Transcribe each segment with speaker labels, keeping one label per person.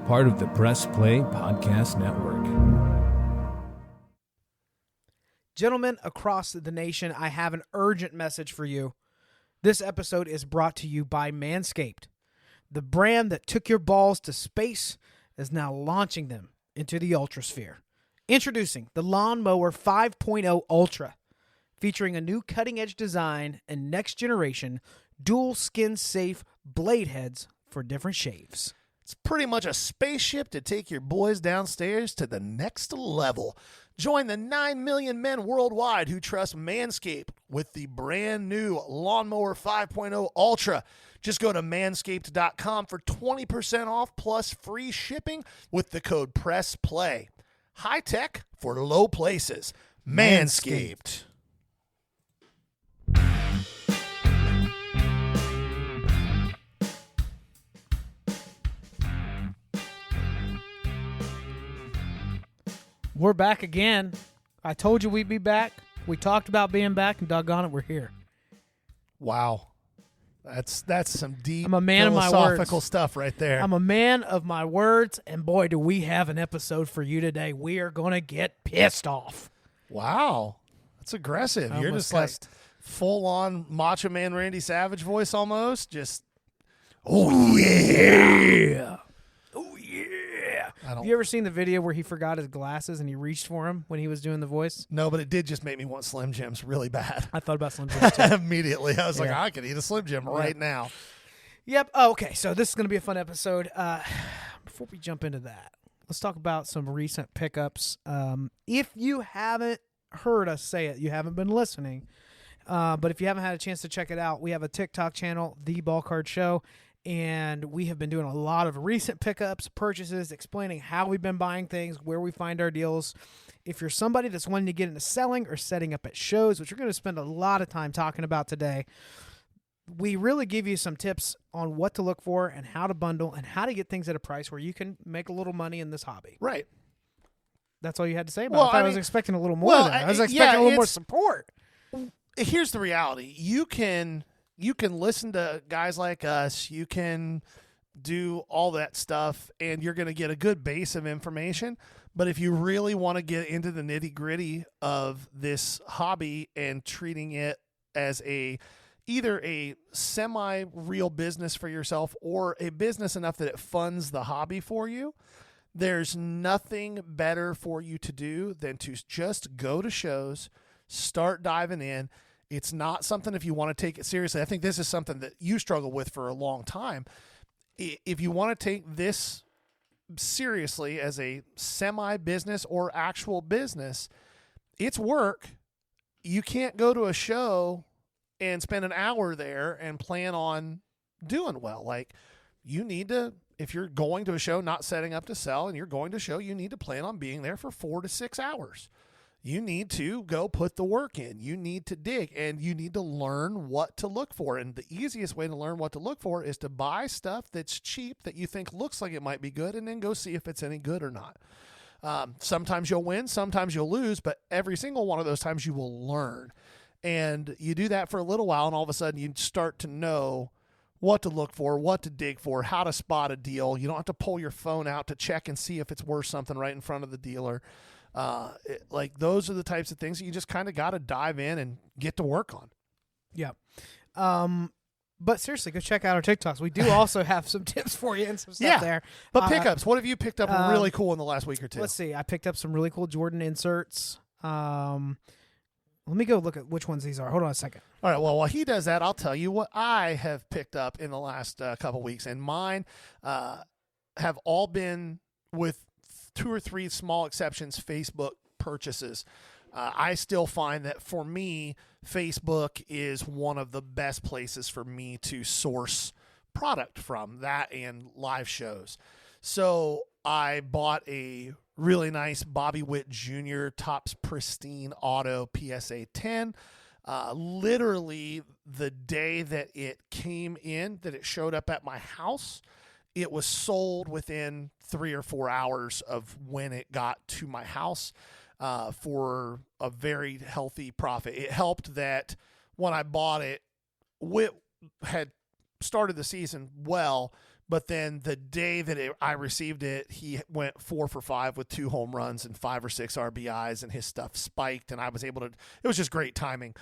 Speaker 1: part of the Press Play Podcast Network.
Speaker 2: Gentlemen across the nation, I have an urgent message for you. This episode is brought to you by Manscaped. The brand that took your balls to space is now launching them into the ultrasphere. Introducing the Lawnmower 5.0 Ultra, featuring a new cutting-edge design and next-generation dual skin-safe blade heads for different shaves.
Speaker 3: It's pretty much a spaceship to take your boys downstairs to the next level. Join the 9 million men worldwide who trust Manscaped with the brand new Lawnmower 5.0 Ultra. Just go to manscaped.com for 20% off plus free shipping with the code PRESSPLAY. High tech for low places. Manscaped.
Speaker 2: We're back again. I told you we'd be back. We talked about being back, and doggone it, we're here.
Speaker 3: Wow. That's some deep
Speaker 2: I'm a man of my
Speaker 3: philosophical
Speaker 2: words.
Speaker 3: stuff right there.
Speaker 2: I'm a man of my words, and boy, do we have an episode for you today. We are going to get pissed off.
Speaker 3: Wow. That's aggressive.
Speaker 2: I
Speaker 3: You're
Speaker 2: almost
Speaker 3: just like
Speaker 2: cussed.
Speaker 3: full-on Macho Man Randy Savage voice almost. Just, oh, yeah.
Speaker 2: Oh, yeah.
Speaker 3: I
Speaker 2: Have
Speaker 3: don't
Speaker 2: you ever seen the video where he forgot his glasses and he reached for him when he was doing the voice?
Speaker 3: know, but it did just make me want Slim Jims really bad.
Speaker 2: I thought about Slim Jims too.
Speaker 3: Immediately. I was like,
Speaker 2: Yeah.
Speaker 3: I could eat a Slim Jim right now.
Speaker 2: Yep. Oh, okay. So this is going to be a fun episode. Before we jump into that, let's talk about some recent pickups. If you haven't heard us say it, you haven't been listening. But if you haven't had a chance to check it out, we have a TikTok channel, The Ball Card Show, and we have been doing a lot of recent pickups, purchases, explaining how we've been buying things, where we find our deals. If you're somebody that's wanting to get into selling or setting up at shows, which we're going to spend a lot of time talking about today, we really give you some tips on what to look for and how to bundle and how to get things at a price where you can make a little money in this hobby.
Speaker 3: Right.
Speaker 2: That's all you had to say about
Speaker 3: Well,
Speaker 2: it. I was
Speaker 3: mean-
Speaker 2: expecting a little more
Speaker 3: well,
Speaker 2: than that. I was
Speaker 3: yeah,
Speaker 2: expecting a little more
Speaker 3: it's-
Speaker 2: support.
Speaker 3: Here's the reality. You can listen to guys like us. You can do all that stuff, and you're going to get a good base of information. But if you really want to get into the nitty-gritty of this hobby and treating it as either a semi-real business for yourself or a business enough that it funds the hobby for you, there's nothing better for you to do than to just go to shows, start diving in. It's not something if you want to take it seriously. I think this is something that you struggle with for a long time. If you want to take this seriously as a semi-business or actual business, it's work. You can't go to a show and spend an hour there and plan on doing well. Like, you need to, if you're going to a show, not setting up to sell, and you're going to a show, you need to plan on being there for 4 to 6 hours. You need to go put the work in. You need to dig, and you need to learn what to look for. And the easiest way to learn what to look for is to buy stuff that's cheap that you think looks like it might be good, and then go see if it's any good or not. Sometimes you'll win, sometimes you'll lose, but every single one of those times you will learn. And you do that for a little while, and all of a sudden you start to know what to look for, what to dig for, how to spot a deal. You don't have to pull your phone out to check and see if it's worth something right in front of the dealer. Like, those are the types of things that you just kind of got to dive in and get to work on.
Speaker 2: Yeah. But seriously, go check out our TikToks. We do also have some tips for you and some stuff there.
Speaker 3: But pickups, what have you picked up really cool in the last week or two?
Speaker 2: Let's see. I picked up some really cool Jordan inserts. Let me go look at which ones these are. Hold on a second.
Speaker 3: All right, well, while he does that, I'll tell you what I have picked up in the last couple weeks. And mine have all been, with 2 or 3 small exceptions, Facebook purchases. I still find that for me, Facebook is one of the best places for me to source product from, that and live shows. So I bought a really nice Bobby Witt Jr. Topps Pristine Auto PSA 10. Literally the day that it came in, that it showed up at my house, it was sold within 3 or 4 hours of when it got to my house. For a very healthy profit. It helped that when I bought it, Witt had started the season well, But then the day that I received it, he went 4 for 5 with 2 home runs and 5 or 6 RBIs, and his stuff spiked, and I was able to. It was just great timing.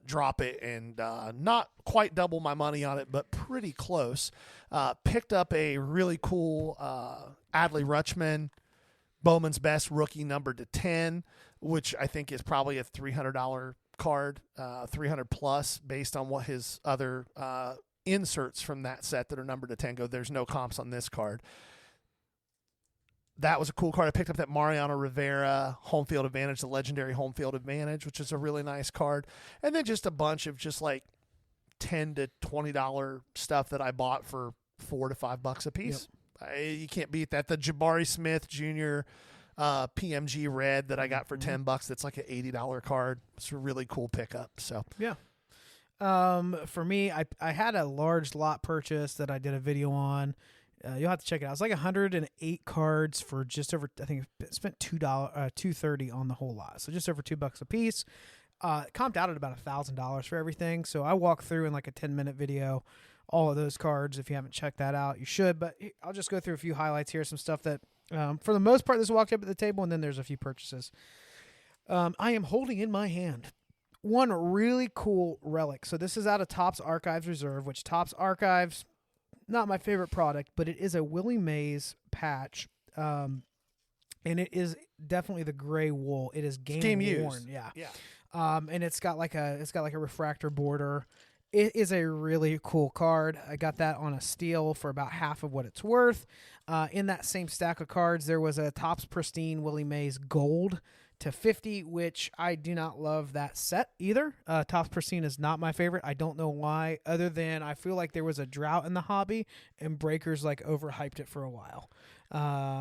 Speaker 3: Drop it and not quite double my money on it, but pretty close. Picked up a really cool Adley Rutschman Bowman's Best rookie numbered to 10, which I think is probably a $300 card, 300 plus based on what his other inserts from that set that are numbered to 10 go. There's no comps on this card. That was a cool card. I picked up that Mariano Rivera Home Field Advantage, the legendary Home Field Advantage, which is a really nice card. And then just a bunch of just like $10 to $20 stuff that I bought for $4 to $5 a piece. Yep. You can't beat that. The Jabari Smith Jr. PMG Red that I got for $10. That's like an $80 card. It's a really cool pickup. So
Speaker 2: yeah. For me, I had a large lot purchase that I did a video on. You'll have to check it out. It's like 108 cards for just over, I think I spent $230 on the whole lot. So just over $2 a piece. Comped out at about $1,000 for everything. So I walked through in like a 10-minute video all of those cards. If you haven't checked that out, you should. But I'll just go through a few highlights here, some stuff that, for the most part, this walked up at the table, and then there's a few purchases. I am holding in my hand one really cool relic. So this is out of Topps Archives Reserve, which Topps Archives, not my favorite product, but it is a Willie Mays patch. And it is definitely the gray wool. It is game worn.
Speaker 3: used.
Speaker 2: Yeah. And it's got like a refractor border. It is a really cool card. I got that on a steal for about half of what it's worth. In that same stack of cards, there was a Topps Pristine Willie Mays Gold to 50, which I do not love that set either. Topps Pristine is not my favorite. I don't know why, other than I feel like there was a drought in the hobby and breakers like overhyped it for a while.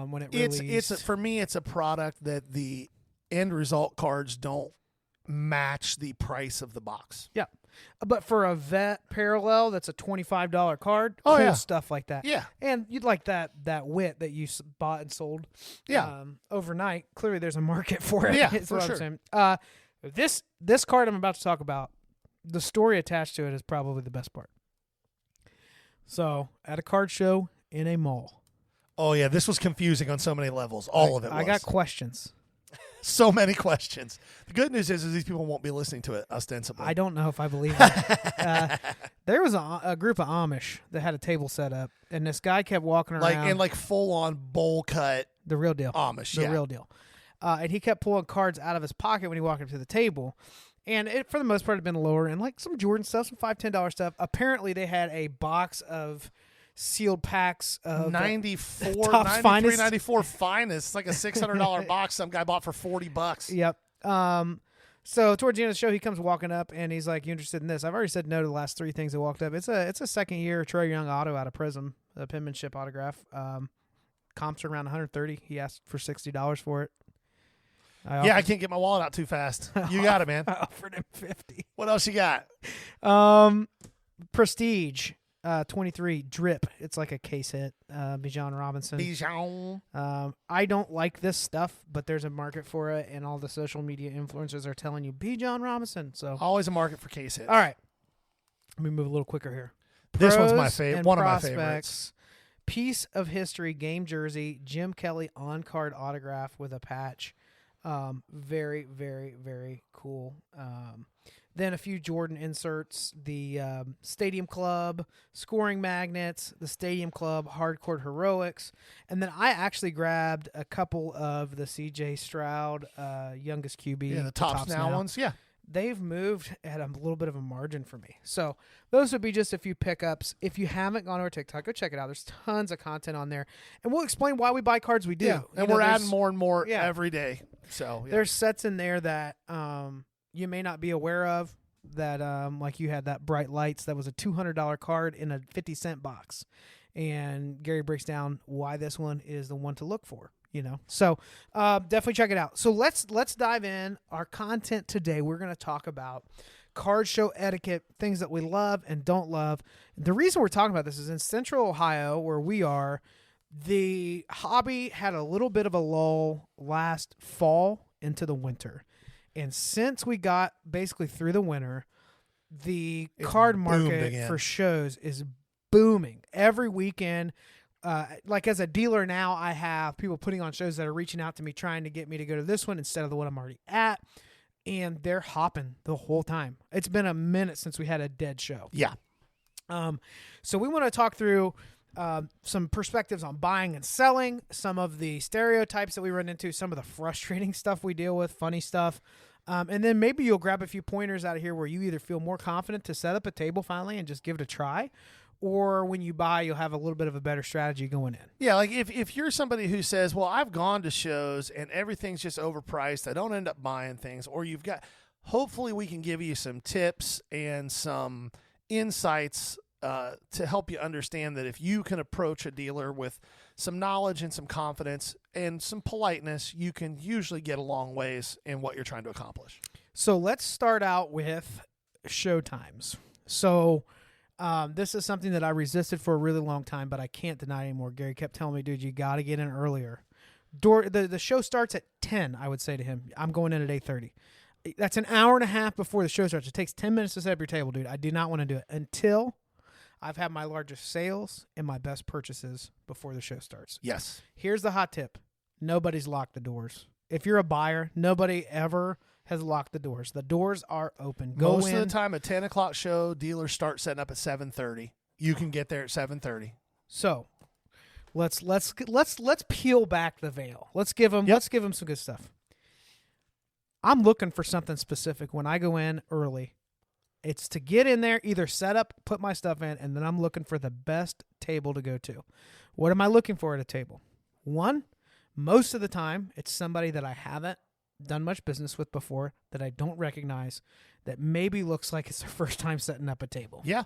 Speaker 2: When it released.
Speaker 3: For me, it's a product that the end result cards don't match the price of the box.
Speaker 2: Yeah. But for a vet parallel, that's a $25 card.
Speaker 3: Oh,
Speaker 2: cool
Speaker 3: yeah.
Speaker 2: Stuff like that.
Speaker 3: Yeah.
Speaker 2: And you'd like that wit that you bought and sold overnight. Clearly, there's a market for it.
Speaker 3: Yeah,
Speaker 2: That's
Speaker 3: for
Speaker 2: what
Speaker 3: sure.
Speaker 2: I'm saying. This card I'm about to talk about, the story attached to it is probably the best part. So, at a card show in a mall.
Speaker 3: Oh, yeah. This was confusing on so many levels. All of it was.
Speaker 2: I got questions.
Speaker 3: So many questions. The good news is these people won't be listening to it, ostensibly.
Speaker 2: I don't know if I believe it. There was a group of Amish that had a table set up, and this guy kept walking around.
Speaker 3: Like full-on bowl cut
Speaker 2: the real deal.
Speaker 3: Amish,
Speaker 2: The real deal. And he kept pulling cards out of his pocket when he walked up to the table. And it, for the most part, had been lower. And like some Jordan stuff, some $5, $10 stuff. Apparently, they had a box of sealed packs of
Speaker 3: 94,
Speaker 2: Topps
Speaker 3: 93,
Speaker 2: finest.
Speaker 3: 94 finest. It's like a $600 box some guy bought for $40.
Speaker 2: Yep. So towards the end of the show, he comes walking up, and he's like, "You interested in this?" I've already said no to the last 3 things that walked up. It's a second-year Troy Young auto out of Prism, a penmanship autograph. Comps are around $130. He asked for $60 for it.
Speaker 3: I can't get my wallet out too fast. You got it, man.
Speaker 2: I offered him $50.
Speaker 3: What else you got?
Speaker 2: Prestige 23 Drip. It's like a case hit. Bijan Robinson.
Speaker 3: Bijan.
Speaker 2: I don't like this stuff, but there's a market for it, and all the social media influencers are telling you Bijan Robinson. So
Speaker 3: always a market for case hits.
Speaker 2: all right, let me move a little quicker here.
Speaker 3: This one's my
Speaker 2: Pros
Speaker 3: favorite.
Speaker 2: and
Speaker 3: One of my
Speaker 2: prospects.
Speaker 3: favorites.
Speaker 2: Piece of history game jersey. Jim Kelly on card autograph with a patch. Very, very, very cool. Then a few Jordan inserts, the Stadium Club, Scoring Magnets, the Stadium Club, Hardcourt Heroics. And then I actually grabbed a couple of the C.J. Stroud, youngest QB.
Speaker 3: Yeah, the Topps now ones. Yeah.
Speaker 2: They've moved at a little bit of a margin for me. So those would be just a few pickups. If you haven't gone over TikTok, go check it out. There's tons of content on there. And we'll explain why we buy cards we do.
Speaker 3: Yeah, and we're adding more and more every day. So
Speaker 2: there's sets in there that you may not be aware of, that like you had that Bright Lights that was a $200 card in a 50-cent box, and Gary breaks down why this one is the one to look for, so definitely check it out. So let's dive in. Our content today, we're going to talk about card show etiquette, things that we love and don't love. The reason we're talking about this is in Central Ohio, where we are, the hobby had a little bit of a lull last fall into the winter. And since we got basically through the winter, the card market for shows is booming every weekend. Like as a dealer now, I have people putting on shows that are reaching out to me trying to get me to go to this one instead of the one I'm already at. And they're hopping the whole time. It's been a minute since we had a dead show.
Speaker 3: Yeah.
Speaker 2: So we want to talk through some perspectives on buying and selling, some of the stereotypes that we run into, some of the frustrating stuff we deal with, funny stuff. And then maybe you'll grab a few pointers out of here where you either feel more confident to set up a table finally and just give it a try, or when you buy, you'll have a little bit of a better strategy going in.
Speaker 3: Yeah, like if you're somebody who says, well, I've gone to shows and everything's just overpriced, I don't end up buying things, or you've got, hopefully we can give you some tips and some insights to help you understand that if you can approach a dealer with some knowledge and some confidence and some politeness, you can usually get a long ways in what you're trying to accomplish.
Speaker 2: So let's start out with show times. So this is something that I resisted for a really long time, but I can't deny anymore. Gary kept telling me, dude, you got to get in earlier. The show starts at 10, I would say to him. I'm going in at 8:30. That's an hour and a half before the show starts. It takes 10 minutes to set up your table, dude. I do not want to do it until I've had my largest sales and my best purchases before the show starts.
Speaker 3: Yes.
Speaker 2: Here's the hot tip. Nobody's locked the doors. If you're a buyer, nobody ever has locked the doors. The doors are open.
Speaker 3: Most of the time, a 10 o'clock show, dealers start setting up at 7:30. You can get there at 7:30.
Speaker 2: So let's peel back the veil. Let's give them some good stuff. I'm looking for something specific when I go in early. It's to get in there, either set up, put my stuff in, and then I'm looking for the best table to go to. What am I looking for at a table? One, most of the time, it's somebody that I haven't done much business with before, that I don't recognize, that maybe looks like it's their first time setting up a table.
Speaker 3: Yeah.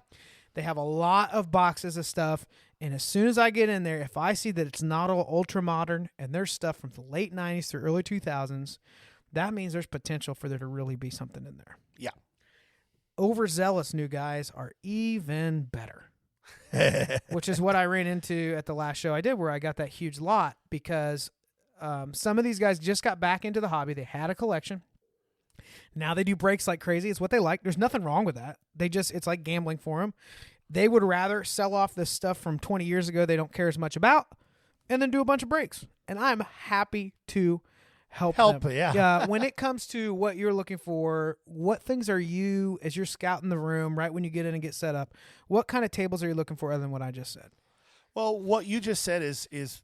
Speaker 2: They have a lot of boxes of stuff, and as soon as I get in there, if I see that it's not all ultra modern and there's stuff from the late 90s through early 2000s, that means there's potential for there to really be something in there.
Speaker 3: Yeah.
Speaker 2: Overzealous new guys are even better, which is what I ran into at the last show I did, where I got that huge lot because some of these guys just got back into the hobby. They had a collection. Now they do breaks like crazy. It's what they like. There's nothing wrong with that. It's like gambling for them. They would rather sell off this stuff from 20 years ago they don't care as much about and then do a bunch of breaks. And I'm happy to help them.
Speaker 3: Yeah.
Speaker 2: When it comes to what you're looking for, what things are you, as you're scouting the room, right when you get in and get set up, what kind of tables are you looking for other than what I just said?
Speaker 3: Well, what you just said is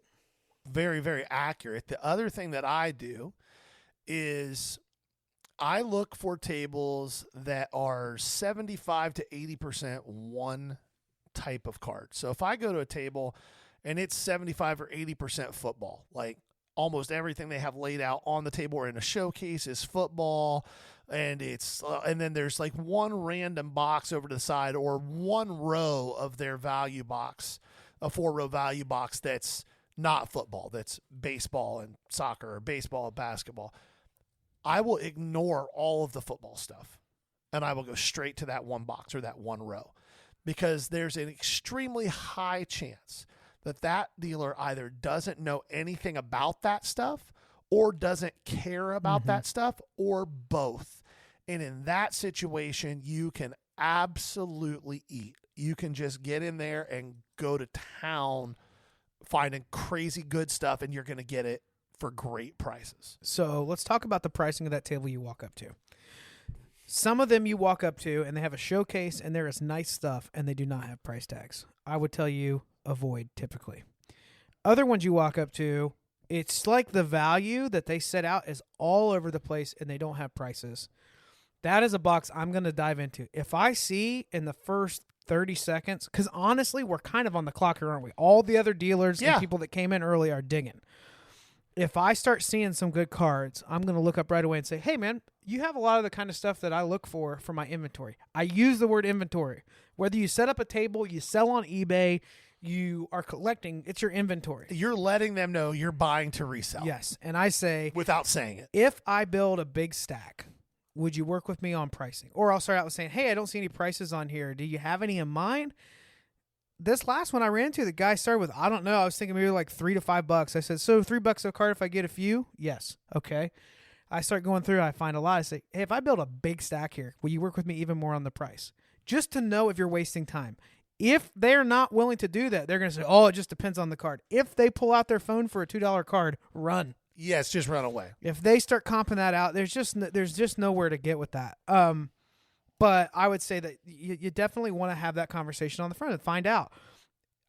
Speaker 3: very, very accurate. The other thing that I do is I look for tables that are 75 to 80% one type of card. So if I go to a table and it's 75 or 80% football, like almost everything they have laid out on the table or in a showcase is football, and and then there's like one random box over to the side or one row of their value box, a 4-row value box that's not football, that's baseball and soccer or baseball and basketball. I will ignore all of the football stuff and I will go straight to that one box or that one row, because there's an extremely high chance that dealer either doesn't know anything about that stuff or doesn't care about that stuff, or both. And in that situation, you can absolutely eat. You can just get in there and go to town finding crazy good stuff, and you're going to get it for great prices.
Speaker 2: So let's talk about the pricing of that table you walk up to. Some of them you walk up to and they have a showcase and there is nice stuff and they do not have price tags. I would tell you avoid typically. Other ones you walk up to, it's like the value that they set out is all over the place and they don't have prices. That is a box I'm going to dive into. If I see in the first 30 seconds, because honestly, we're kind of on the clock here, aren't we? All the other dealers and people that came in early are digging. If I start seeing some good cards, I'm going to look up right away and say, hey, man, you have a lot of the kind of stuff that I look for my inventory. I use the word inventory. Whether you set up a table, you sell on eBay, you are collecting, it's your inventory.
Speaker 3: You're letting them know you're buying to resell.
Speaker 2: Yes. And I say,
Speaker 3: without saying it,
Speaker 2: if I build a big stack, would you work with me on pricing? Or I'll start out with saying, hey, I don't see any prices on here. Do you have any in mind? This last one I ran into, the guy started with, I don't know. I was thinking maybe like $3 to $5. I said, so $3 a card if I get a few? Yes. Okay. I start going through. I find a lot. I say, hey, if I build a big stack here, will you work with me even more on the price? Just to know if you're wasting time. If they're not willing to do that, they're going to say, "Oh, it just depends on the card." If they pull out their phone for a $2 card, run.
Speaker 3: Yes, just run away.
Speaker 2: If they start comping that out, there's just nowhere to get with that. But I would say that you definitely want to have that conversation on the front and find out.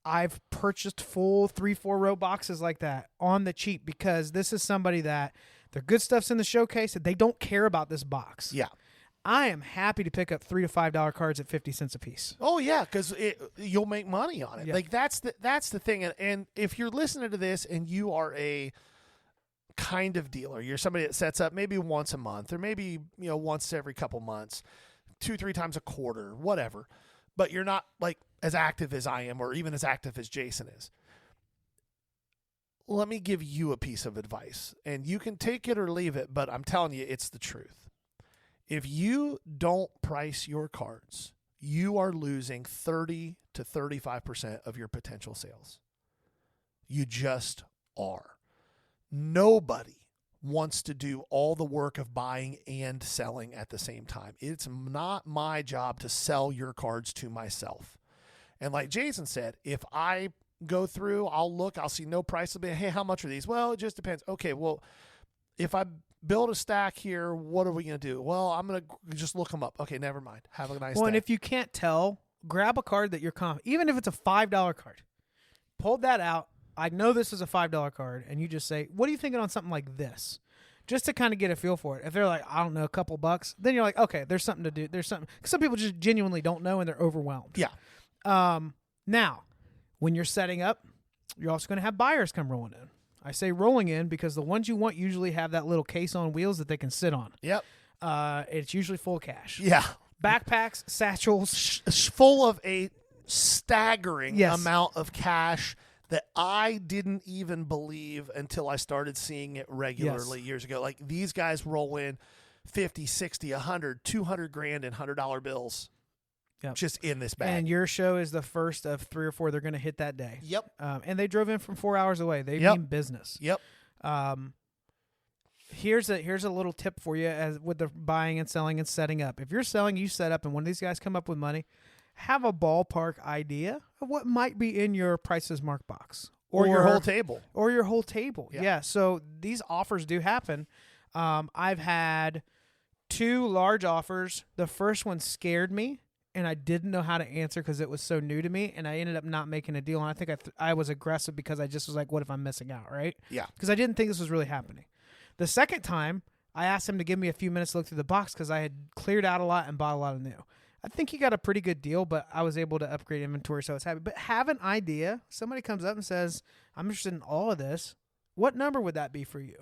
Speaker 2: I've purchased full 3-4 row boxes like that on the cheap because this is somebody that their good stuff's in the showcase and they don't care about this box.
Speaker 3: Yeah.
Speaker 2: I am happy to pick up $3 to $5 cards at 50 cents a piece.
Speaker 3: Oh yeah, because you'll make money on it.
Speaker 2: Yeah.
Speaker 3: Like that's the thing. And if you're listening to this and you are a kind of dealer, you're somebody that sets up maybe once a month or maybe once every couple months, 2-3 times a quarter, whatever. But you're not like as active as I am or even as active as Jason is. Let me give you a piece of advice, and you can take it or leave it, but I'm telling you, it's the truth. If you don't price your cards, you are losing 30 to 35% of your potential sales. You just are. Nobody wants to do all the work of buying and selling at the same time. It's not my job to sell your cards to myself. And like Jason said, if I go through, I'll look, I'll see no price. I'll be, hey, how much are these? Well, it just depends. Okay, well, if I build a stack here, what are we going to do? Well, I'm going to just look them up. Okay, never mind. Have a nice day.
Speaker 2: And if you can't tell, grab a card that you're confident, even if it's a $5 card, pull that out. I know this is a $5 card, and you just say, what are you thinking on something like this? Just to kind of get a feel for it. If they're like, I don't know, a couple bucks, then you're like, okay, there's something to do. There's something. Because some people just genuinely don't know, and they're overwhelmed.
Speaker 3: Yeah.
Speaker 2: Now, when you're setting up, you're also going to have buyers come rolling in. I say rolling in because the ones you want usually have that little case on wheels that they can sit on.
Speaker 3: Yep.
Speaker 2: It's usually full cash.
Speaker 3: Yeah.
Speaker 2: Backpacks, satchels.
Speaker 3: Full of a staggering
Speaker 2: Yes.
Speaker 3: amount of cash that I didn't even believe until I started seeing it regularly years ago. Like these guys roll in 50, 60, 100, 200 grand in $100 bills.
Speaker 2: Yep.
Speaker 3: Just in this bag.
Speaker 2: And your show is the first of 3 or 4 they're going to hit that day.
Speaker 3: Yep.
Speaker 2: And they drove in from 4 hours away. They
Speaker 3: Yep.
Speaker 2: mean business.
Speaker 3: Yep.
Speaker 2: Here's a little tip for you as with the buying and selling and setting up. If you're selling, you set up, and one of these guys come up with money, have a ballpark idea of what might be in your prices mark box
Speaker 3: Or your whole table.
Speaker 2: or your whole table.
Speaker 3: Yeah.
Speaker 2: Yeah. So these offers do happen. I've had 2 large offers. The first one scared me, and I didn't know how to answer because it was so new to me, and I ended up not making a deal. And I think I was aggressive because I just was like, what if I'm missing out, right?
Speaker 3: Yeah.
Speaker 2: Because I didn't think this was really happening. The second time, I asked him to give me a few minutes to look through the box because I had cleared out a lot and bought a lot of new. I think he got a pretty good deal, but I was able to upgrade inventory, so I was happy. But have an idea. Somebody comes up and says, I'm interested in all of this. What number would that be for you?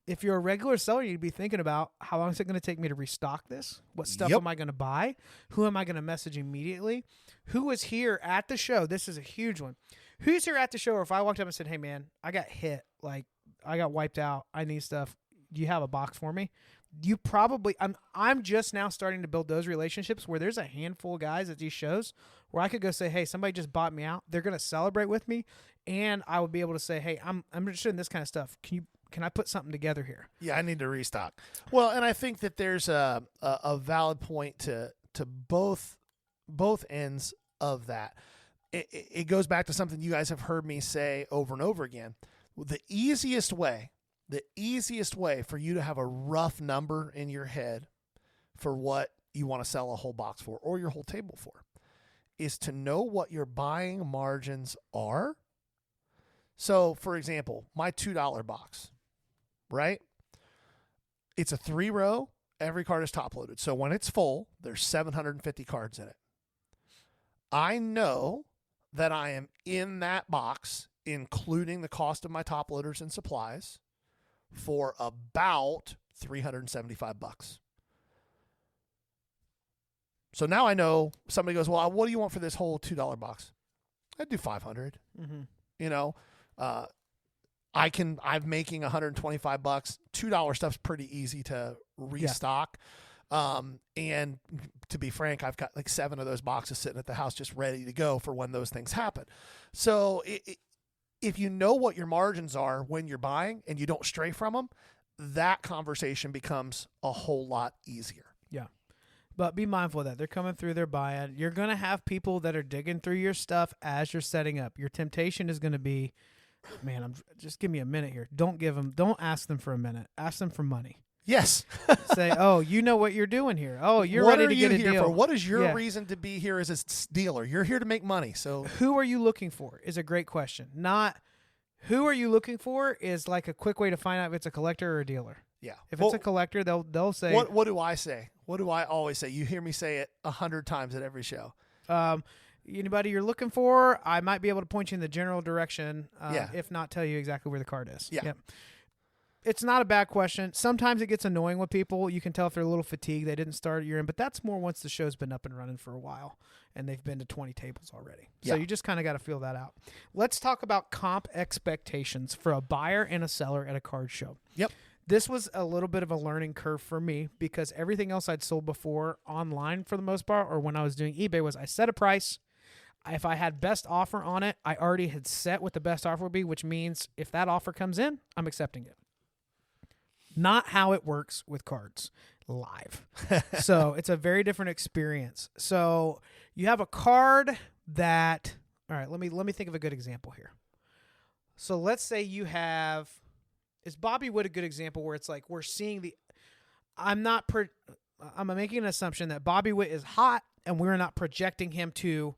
Speaker 2: If you're a regular seller, you'd be thinking about how long is it going to take me to restock this? What stuff am I going to buy? Who am I going to message immediately? Who is here at the show? This is a huge one. Who's here at the show? Or if I walked up and said, hey, man, I got hit. Like, I got wiped out. I need stuff. Do you have a box for me? You probably, I'm just now starting to build those relationships where there's a handful of guys at these shows where I could go say, hey, somebody just bought me out. They're going to celebrate with me. And I would be able to say, hey, I'm interested in this kind of stuff. Can I put something together here?
Speaker 3: Yeah, I need to restock. Well, and I think that there's a valid point to both ends of that. It goes back to something you guys have heard me say over and over again. The easiest way for you to have a rough number in your head for what you want to sell a whole box for or your whole table for is to know what your buying margins are. So, for example, my $2 box, right? It's a 3-row. Every card is top loaded. So when it's full, there's 750 cards in it. I know that I am in that box, including the cost of my top loaders and supplies, for about $375. So now I know somebody goes, well, what do you want for this whole $2 box? I'd do $500.
Speaker 2: Mm-hmm.
Speaker 3: You know, I'm making $125. $2 stuff's pretty easy to restock. And to be frank, I've got like 7 of those boxes sitting at the house just ready to go for when those things happen. So if you know what your margins are when you're buying and you don't stray from them, that conversation becomes a whole lot easier.
Speaker 2: Yeah. But be mindful of that. They're coming through, they're buying. You're going to have people that are digging through your stuff as you're setting up. Your temptation is going to be, man, just give me a minute here. Don't ask them for a minute. Ask them for money.
Speaker 3: Yes.
Speaker 2: Say, oh, you know what you're doing here. Oh, you're
Speaker 3: what
Speaker 2: ready to get a
Speaker 3: are you here
Speaker 2: deal.
Speaker 3: for? What is your
Speaker 2: Yeah.
Speaker 3: reason to be here as a dealer? You're here to make money. So
Speaker 2: Who are you looking for is a great question. Not who are you looking for is like a quick way to find out if it's a collector or a dealer.
Speaker 3: yeah.
Speaker 2: If it's a collector, they'll say,
Speaker 3: What do I say? What do I always say? You hear me say it 100 times at every show.
Speaker 2: anybody you're looking for, I might be able to point you in the general direction.
Speaker 3: Yeah.
Speaker 2: If not, tell you exactly where the card is.
Speaker 3: Yeah.
Speaker 2: Yep. It's not a bad question. Sometimes it gets annoying with people. You can tell if they're a little fatigued. They didn't start at your end, but that's more once the show's been up and running for a while and they've been to 20 tables already. So
Speaker 3: Yeah.
Speaker 2: you just kind of got to feel that out. Let's talk about comp expectations for a buyer and a seller at a card show.
Speaker 3: Yep.
Speaker 2: This was a little bit of a learning curve for me because everything else I'd sold before online for the most part, or when I was doing eBay, was I set a price. If I had best offer on it, I already had set what the best offer would be, which means if that offer comes in, I'm accepting it. Not how it works with cards live. So it's a very different experience. So you have a card that, all right, let me think of a good example here. So let's say you have, is Bobby Wood a good example where it's like we're seeing I'm making an assumption that Bobby Witt is hot and we're not projecting him to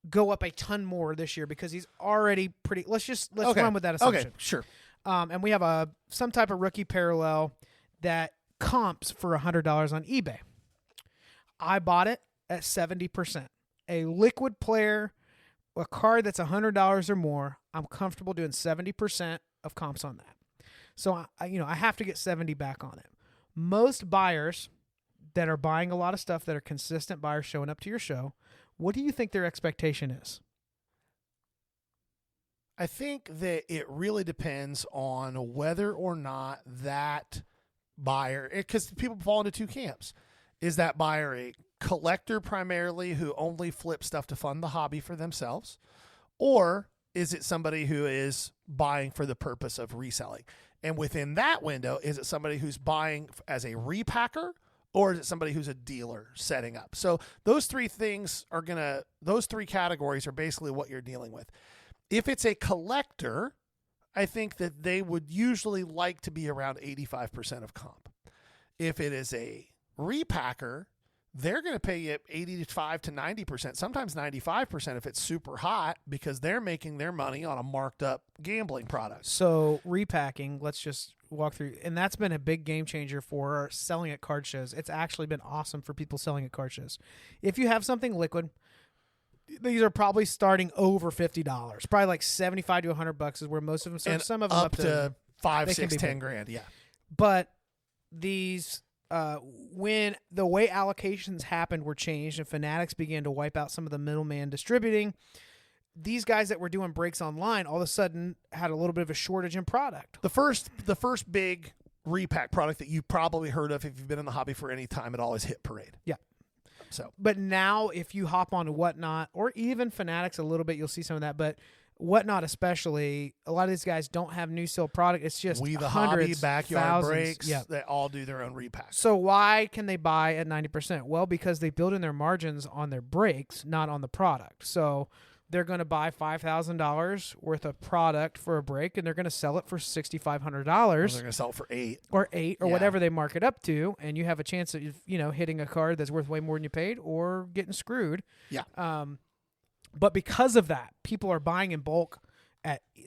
Speaker 2: go up a ton more this year because he's already pretty. Let's run with that assumption.
Speaker 3: Okay, sure.
Speaker 2: And we have some type of rookie parallel that comps for $100 on eBay. I bought it at 70%. A liquid player, a card that's $100 or more, I'm comfortable doing 70% of comps on that. So I have to get 70 back on it. Most buyers that are buying a lot of stuff that are consistent buyers showing up to your show, what do you think their expectation is?
Speaker 3: I think that it really depends on whether or not that buyer, because people fall into two camps. Is that buyer a collector primarily who only flips stuff to fund the hobby for themselves? Or is it somebody who is buying for the purpose of reselling? And within that window, is it somebody who's buying as a repacker? Or is it somebody who's a dealer setting up? So those three categories are basically what you're dealing with. If it's a collector, I think that they would usually like to be around 85% of comp. If it is a repacker, they're going to pay you 85 to 90%, sometimes 95% if it's super hot because they're making their money on a marked up gambling product.
Speaker 2: So repacking, let's just walk through, and that's been a big game changer for selling at card shows. It's actually been awesome for people selling at card shows. If you have something liquid, these are probably starting over $50. Probably like $75 to $100 is where most of them start.
Speaker 3: And
Speaker 2: some of them
Speaker 3: up to 5, 6, 10
Speaker 2: big.
Speaker 3: grand. Yeah.
Speaker 2: But these, when the way allocations happened were changed and Fanatics began to wipe out some of the middleman distributing, these guys that were doing breaks online all of a sudden had a little bit of a shortage in product.
Speaker 3: The first big repack product that you probably heard of if you've been in the hobby for any time at all is Hit Parade.
Speaker 2: Yeah.
Speaker 3: So,
Speaker 2: but now if you hop on to Whatnot or even Fanatics a little bit, you'll see some of that. But Whatnot especially, a lot of these guys don't have new sale product. It's just
Speaker 3: We the
Speaker 2: hundreds,
Speaker 3: Hobby, Backyard
Speaker 2: thousands.
Speaker 3: Breaks,
Speaker 2: Yeah.
Speaker 3: they all do their own repacks.
Speaker 2: So why can they buy at 90%? Well, because they build in their margins on their breaks, not on the product. So they're going to buy $5,000 worth of product for a break, and they're going to sell it for $6,500
Speaker 3: They're going to sell it for $8,000
Speaker 2: or $8,000 or
Speaker 3: Yeah.
Speaker 2: whatever they mark it up to, and you have a chance of hitting a card that's worth way more than you paid or getting screwed.
Speaker 3: Yeah.
Speaker 2: But because of that, people are buying in bulk.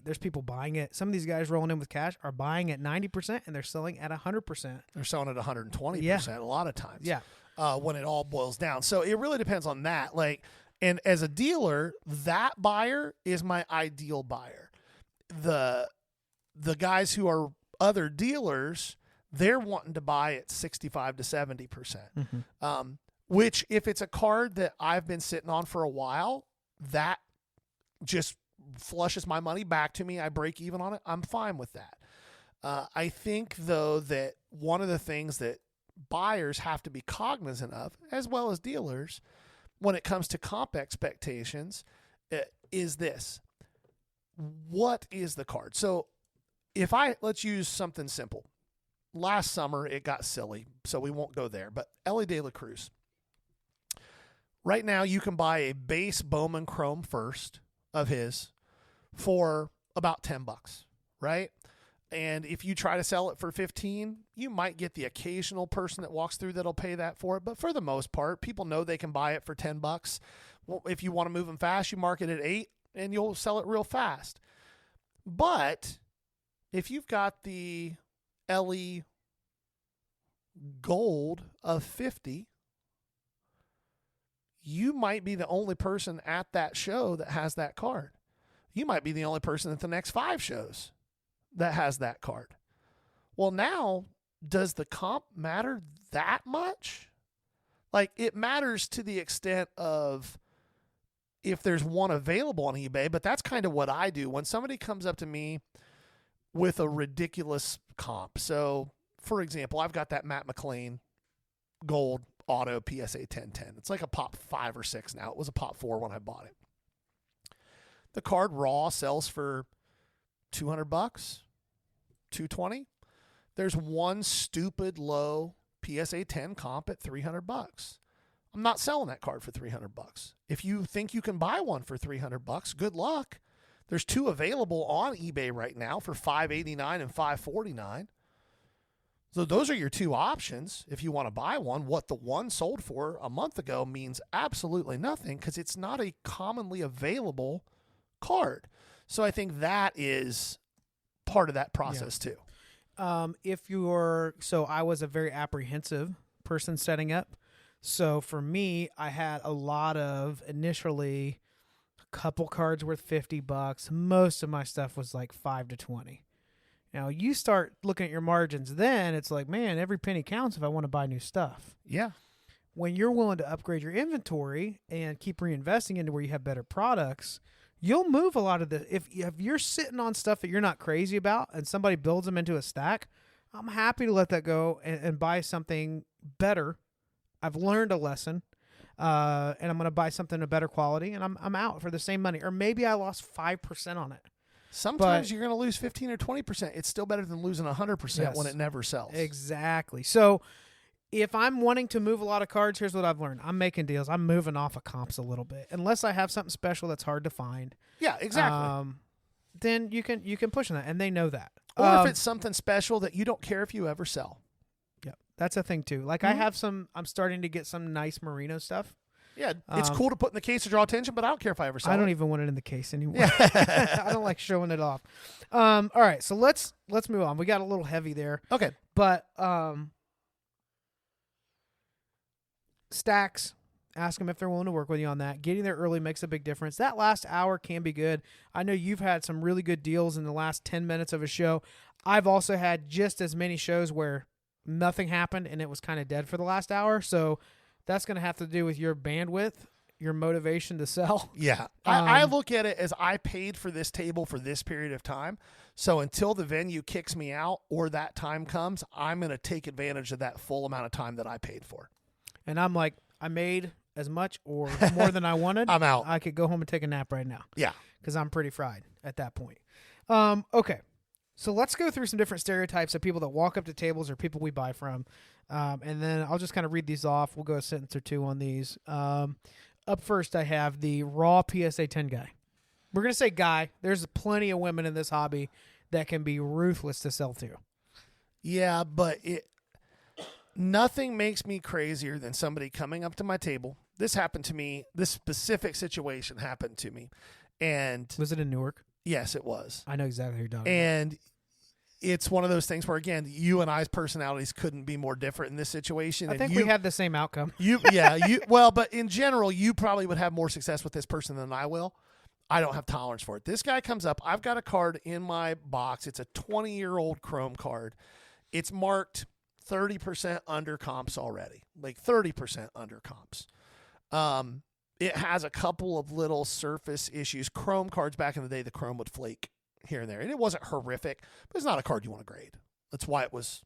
Speaker 2: There's people buying it. Some of these guys rolling in with cash are buying at 90%, and they're selling at 100%.
Speaker 3: They're selling at 120%
Speaker 2: Yeah.
Speaker 3: a lot of times.
Speaker 2: Yeah.
Speaker 3: When it all boils down. So it really depends on that. And as a dealer, that buyer is my ideal buyer. The guys who are other dealers, they're wanting to buy at 65 to 70%. Which, if it's a card that I've been sitting on for a while, that just flushes my money back to me. I break even on it. I'm fine with that. I think, though, that one of the things that buyers have to be cognizant of, as well as dealers, when it comes to comp expectations, is this. What is the card? So let's use something simple. last summer it got silly, so we won't go there. But Ellie De La Cruz. Right now, you can buy a base Bowman Chrome first of his for about $10, right? And if you try to sell it for 15, you might get the occasional person that walks through that'll pay that for it. But for the most part, people know they can buy it for $10. Well, if you want to move them fast, you mark it at 8 and you'll sell it real fast. But if you've got the LE Gold of 50, you might be the only person at that show that has that card. You might be the only person at the next 5 shows that has that card. Well, now, does the comp matter that much? Like, it matters to the extent of if there's one available on eBay, but that's kind of what I do. When somebody comes up to me with a ridiculous comp. So, for example, I've got that Matt McLean Gold Auto PSA 1010. It's like a pop 5 or 6 now. It was a pop 4 when I bought it. The card raw sells for $200, $220. There's one stupid low PSA 10 comp at $300. I'm not selling that card for $300. If you think you can buy one for $300, good luck. There's 2 available on eBay right now for $589 and $549. So those are your 2 options if you want to buy one. What the one sold for a month ago means absolutely nothing because it's not a commonly available card. So I think that is part of that process too.
Speaker 2: So I was a very apprehensive person setting up. So for me, I had a lot of initially a couple cards worth $50. Most of my stuff was like 5 to 20. Now you start looking at your margins, then it's like, man, every penny counts if I want to buy new stuff.
Speaker 3: Yeah.
Speaker 2: When you're willing to upgrade your inventory and keep reinvesting into where you have better products, you'll move a lot of the. If you're sitting on stuff that you're not crazy about and somebody builds them into a stack, I'm happy to let that go and buy something better. I've learned a lesson, and I'm going to buy something of better quality, and I'm out for the same money. Or maybe I lost 5% on it.
Speaker 3: Sometimes you're going to lose 15 or 20%. It's still better than losing 100%
Speaker 2: Yes.
Speaker 3: when it never sells.
Speaker 2: Exactly. So if I'm wanting to move a lot of cards, here's what I've learned. I'm making deals. I'm moving off of comps a little bit. Unless I have something special that's hard to find.
Speaker 3: Yeah, exactly.
Speaker 2: Then you can push on that, and they know that.
Speaker 3: Or if it's something special that you don't care if you ever sell.
Speaker 2: Yeah, that's a thing too. Like I'm starting to get some nice merino stuff.
Speaker 3: Yeah, it's cool to put in the case to draw attention, but I don't care if I ever sell it.
Speaker 2: I don't even want it in the case anymore. I don't like showing it off. All right, so let's move on. We got a little heavy there.
Speaker 3: Okay.
Speaker 2: But stacks, ask them if they're willing to work with you on that. Getting there early makes a big difference. That last hour can be good. I know you've had some really good deals in the last 10 minutes of a show. I've also had just as many shows where nothing happened and it was kind of dead for the last hour. So that's going to have to do with your bandwidth, your motivation to sell.
Speaker 3: Yeah. I look at it as I paid for this table for this period of time. So until the venue kicks me out or that time comes, I'm going to take advantage of that full amount of time that I paid for.
Speaker 2: And I'm like, I made as much or more than I wanted.
Speaker 3: I'm out.
Speaker 2: I could go home and take a nap right now.
Speaker 3: Yeah.
Speaker 2: Because I'm pretty fried at that point. Okay. So let's go through some different stereotypes of people that walk up to tables or people we buy from. And then I'll just kind of read these off. We'll go a sentence or two on these. Up first, I have the raw PSA 10 guy. We're going to say guy. There's plenty of women in this hobby that can be ruthless to sell to.
Speaker 3: Yeah, but nothing makes me crazier than somebody coming up to my table. This happened to me. This specific situation happened to me. And
Speaker 2: was it in Newark?
Speaker 3: Yes, it was.
Speaker 2: I know exactly who you're talking
Speaker 3: And it's one of those things where, again, you and I's personalities couldn't be more different in this situation.
Speaker 2: I think we had the same outcome.
Speaker 3: Well, but in general, you probably would have more success with this person than I will. I don't have tolerance for it. This guy comes up. I've got a card in my box. It's a 20-year-old Chrome card. It's marked 30% under comps already, like 30% under comps. It has a couple of little surface issues. Chrome cards back in the day, the chrome would flake here and there. And it wasn't horrific, but it's not a card you want to grade. That's why it was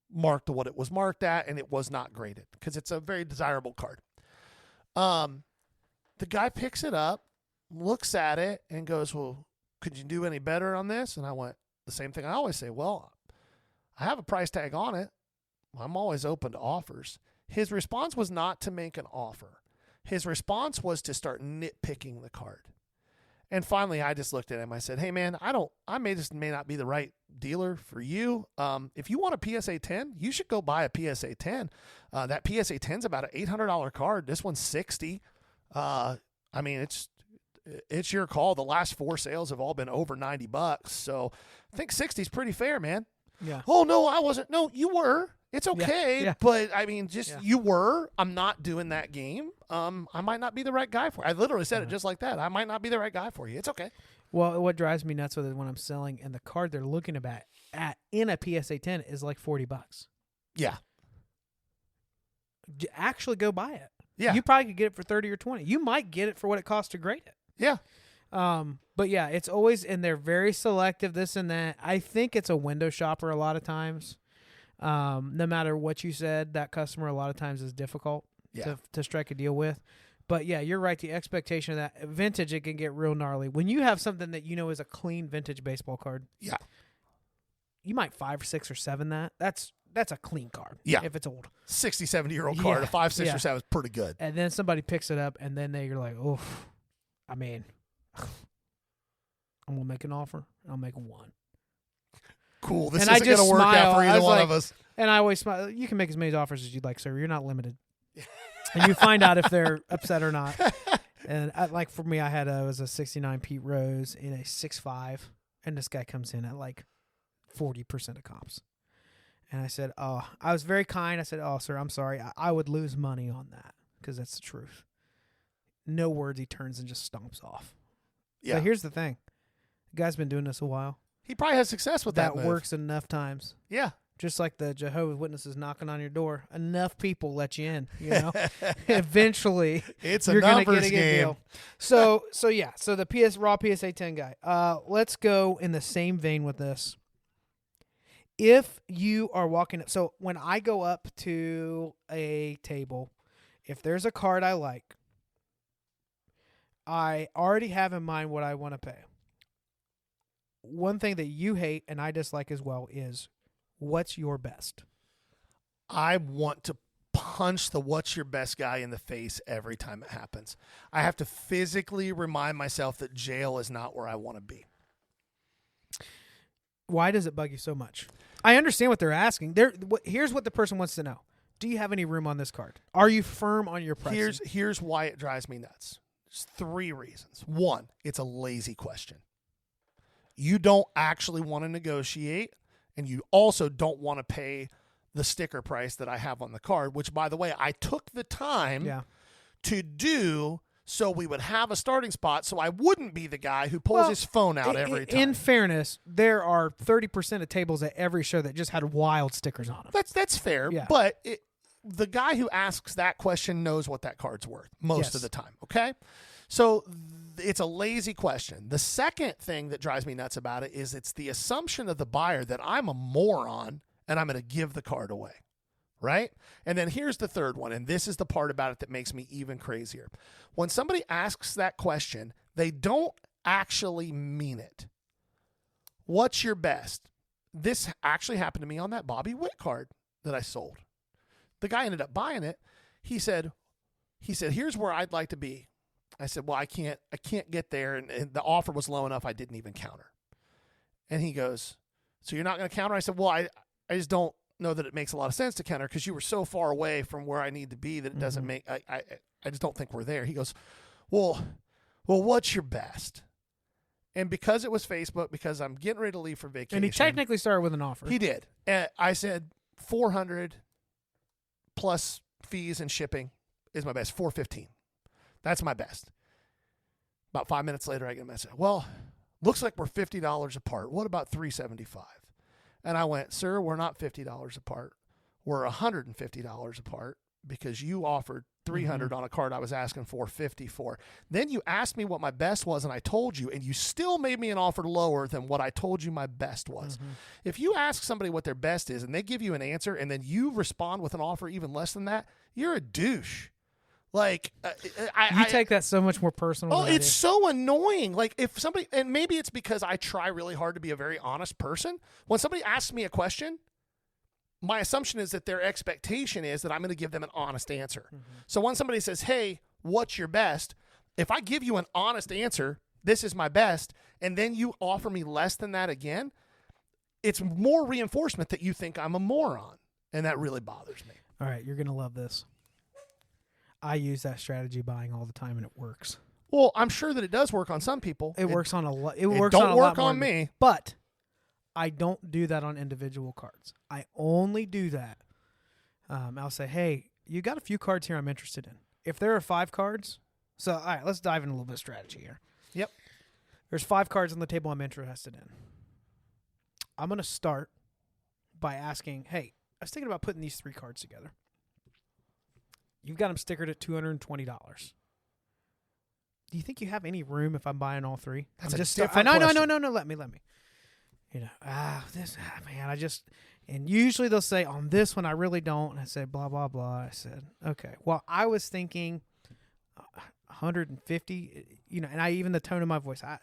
Speaker 3: marked to what it was marked at, and it was not graded because it's a very desirable card. The guy picks it up, looks at it, and goes, well, could you do any better on this? And I went, the same thing I always say, well, I have a price tag on it. I'm always open to offers. His response was not to make an offer. His response was to start nitpicking the card. And finally, I just looked at him. I said, hey, man, I may not be the right dealer for you. If you want a PSA 10, you should go buy a PSA 10. That PSA 10 is about an $800 card. This one's $60. I mean, it's your call. The last 4 sales have all been over $90. So I think 60 is pretty fair, man.
Speaker 2: Yeah.
Speaker 3: Oh, no, I wasn't. No, you were. It's okay.
Speaker 2: Yeah.
Speaker 3: But, I mean, you were. I'm not doing that game. I might not be the right guy for you. I literally said it just like that. I might not be the right guy for you. It's okay.
Speaker 2: Well, what drives me nuts with it when I'm selling and the card they're looking at in a PSA 10 is like $40.
Speaker 3: Yeah.
Speaker 2: Actually go buy it.
Speaker 3: Yeah.
Speaker 2: You probably could get it for 30 or 20. You might get it for what it costs to grade it.
Speaker 3: Yeah.
Speaker 2: But yeah, it's always, and they're very selective, this and that. I think it's a window shopper a lot of times. No matter what you said, that customer a lot of times is difficult to strike a deal with. But yeah, you're right. The expectation of that vintage, it can get real gnarly. When you have something that you know is a clean vintage baseball card,
Speaker 3: Yeah.
Speaker 2: you might 5 or 6 or 7 that. That's a clean card.
Speaker 3: Yeah.
Speaker 2: If it's old.
Speaker 3: 60, 70-year-old card, a 5, 6,
Speaker 2: Yeah.
Speaker 3: or 7 is pretty good.
Speaker 2: And then somebody picks it up, and then you're like, oh, I mean, I'm gonna make an offer, and I'll make one.
Speaker 3: Cool. This
Speaker 2: And I
Speaker 3: isn't going
Speaker 2: just
Speaker 3: to work
Speaker 2: smile.
Speaker 3: out for
Speaker 2: I
Speaker 3: either
Speaker 2: was
Speaker 3: one
Speaker 2: like-
Speaker 3: of us.
Speaker 2: And I always smile. You can make as many offers as you'd like, sir. You're not limited. And you find out if they're upset or not. And like for me, it was a 69 Pete Rose in a 6.5, and this guy comes in at like 40% of comps. And I said, oh, I was very kind. I said, oh, sir, I'm sorry. I would lose money on that because that's the truth. No words. He turns and just stomps off.
Speaker 3: Yeah.
Speaker 2: But here's the thing. The guy's been doing this a while.
Speaker 3: He probably has success with that
Speaker 2: That
Speaker 3: move.
Speaker 2: works enough times.
Speaker 3: Yeah.
Speaker 2: Just like the Jehovah's Witnesses knocking on your door. Enough people let you in, you know? Eventually,
Speaker 3: It's a
Speaker 2: you're going to
Speaker 3: numbers
Speaker 2: get a good
Speaker 3: game.
Speaker 2: deal. So yeah. So the raw PSA 10 guy. Let's go in the same vein with this. If you are walking up, so when I go up to a table, if there's a card I like, I already have in mind what I want to pay. One thing that you hate and I dislike as well is, what's your best?
Speaker 3: I want to punch the what's your best guy in the face every time it happens. I have to physically remind myself that jail is not where I want to be.
Speaker 2: Why does it bug you so much? I understand what they're asking. Here's what the person wants to know. Do you have any room on this card? Are you firm on your pricing?
Speaker 3: Here's why it drives me nuts. There's 3 reasons. 1, it's a lazy question. You don't actually want to negotiate, and you also don't want to pay the sticker price that I have on the card, which, by the way, I took the time to do so we would have a starting spot so I wouldn't be the guy who pulls his phone out every time.
Speaker 2: In fairness, there are 30% of tables at every show that just had wild stickers on them.
Speaker 3: That's fair,
Speaker 2: Yeah.
Speaker 3: but the guy who asks that question knows what that card's worth most of the time, okay? So it's a lazy question. The second thing that drives me nuts about it is it's the assumption of the buyer that I'm a moron and I'm going to give the card away, right? And then here's the third one, and this is the part about it that makes me even crazier. When somebody asks that question, they don't actually mean it. What's your best? This actually happened to me on that Bobby Witt card that I sold. The guy ended up buying it. He said, here's where I'd like to be. I said, well, I can't get there. And the offer was low enough I didn't even counter. And he goes, so you're not going to counter? I said, well, I just don't know that it makes a lot of sense to counter because you were so far away from where I need to be that it doesn't make, I just don't think we're there. He goes, well, what's your best? And because it was Facebook, because I'm getting ready to leave for vacation.
Speaker 2: And he technically started with an offer.
Speaker 3: He did. I said 400 plus fees and shipping is my best. 415. That's my best. About 5 minutes later, I get a message. Well, looks like we're $50 apart. What about $375? And I went, sir, we're not $50 apart. We're $150 apart because you offered $300 on a card I was asking for $50 for. Then you asked me what my best was, and I told you, and you still made me an offer lower than what I told you my best was. If you ask somebody what their best is, and they give you an answer, and then you respond with an offer even less than that, you're a douche. Like,
Speaker 2: you take that so much more personal.
Speaker 3: Oh,
Speaker 2: than I
Speaker 3: it's
Speaker 2: do.
Speaker 3: so annoying. Like, if somebody, and maybe it's because I try really hard to be a very honest person. When somebody asks me a question, my assumption is that their expectation is that I'm going to give them an honest answer. So when somebody says, hey, what's your best? If I give you an honest answer, this is my best, and then you offer me less than that again, it's more reinforcement that you think I'm a moron. And that really bothers me.
Speaker 2: All right, you're going to love this. I use that strategy buying all the time, and it works.
Speaker 3: Well, I'm sure that it does work on some people.
Speaker 2: It works on a lot. It
Speaker 3: it
Speaker 2: works
Speaker 3: don't
Speaker 2: on a
Speaker 3: work
Speaker 2: lot more
Speaker 3: on
Speaker 2: than
Speaker 3: me.
Speaker 2: But I don't do that on individual cards. I only do that. I'll say, hey, you got a few cards here I'm interested in. If there are 5 cards, so all right, let's dive in a little bit of strategy here.
Speaker 3: Yep.
Speaker 2: There's 5 cards on the table I'm interested in. I'm going to start by asking, hey, I was thinking about putting these 3 cards together. You've got them stickered at $220. Do you think you have any room if I'm buying all 3?
Speaker 3: That's
Speaker 2: I'm
Speaker 3: a
Speaker 2: just
Speaker 3: different
Speaker 2: no,
Speaker 3: question.
Speaker 2: let me. You know, and usually they'll say, on this one, I really don't. And I say, blah, blah, blah. I said, okay. Well, I was thinking 150, you know, and even the tone of my voice, I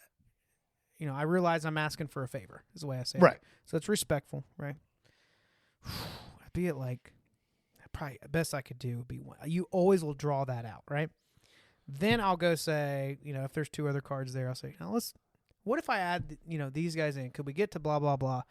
Speaker 2: realize I'm asking for a favor is the way I say
Speaker 3: Right.
Speaker 2: it. So it's respectful, right? I'd be at like, probably the best I could do would be 1. You always will draw that out, right? Then I'll go say, you know, if there's 2 other cards there, I'll say, now what if I add, you know, these guys in? Could we get to blah, blah, blah?